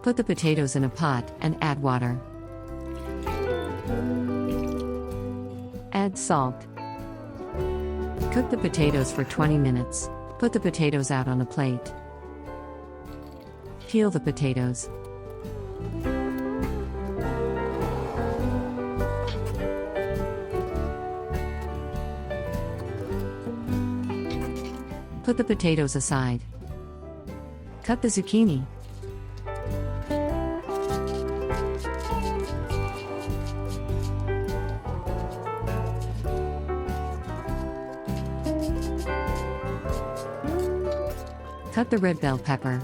Put the potatoes in a pot and add water. Add salt. Cook the potatoes for 20 minutes. Put the potatoes out on a plate. Peel the potatoes. Put the potatoes aside. Cut the zucchini. Cut the red bell pepper.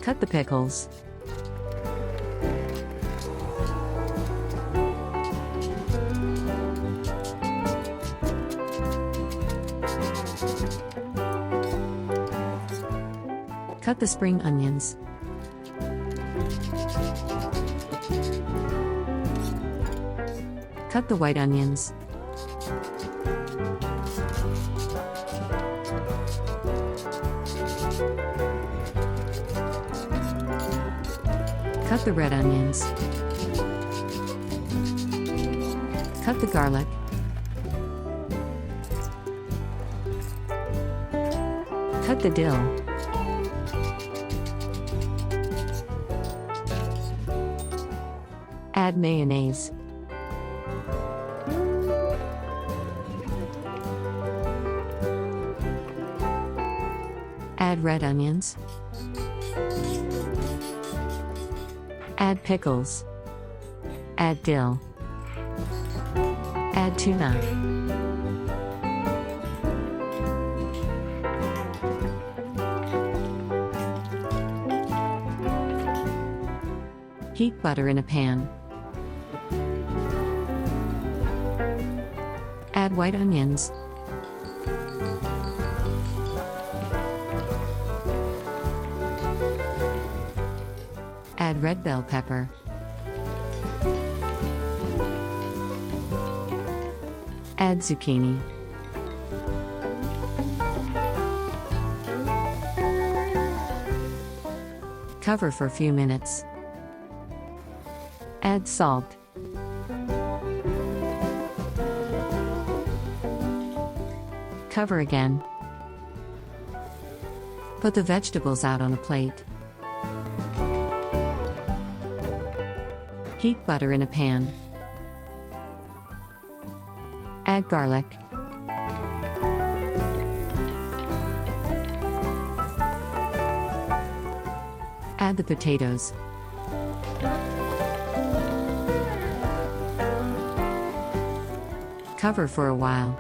Cut the pickles. Cut the spring onions. Cut the white onions. Cut the red onions. Cut the garlic. Cut the dill. Add mayonnaise. Add red onions. Add pickles. Add dill. Add tuna. Heat butter in a pan. Add white onions. Add red bell pepper. Add zucchini. Cover for a few minutes. Add salt. Cover again. Put the vegetables out on a plate. Heat butter in a pan. Add garlic. Add the potatoes. Cover for a while.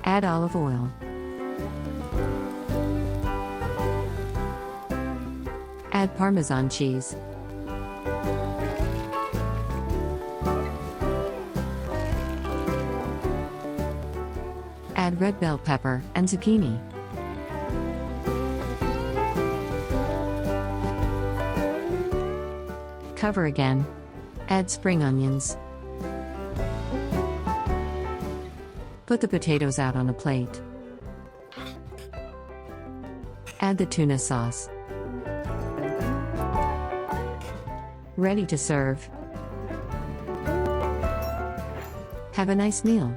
Add olive oil. Add Parmesan cheese. Add red bell pepper and zucchini. Cover again. Add spring onions. Put the potatoes out on a plate. Add the tuna sauce. Ready to serve. Have a nice meal.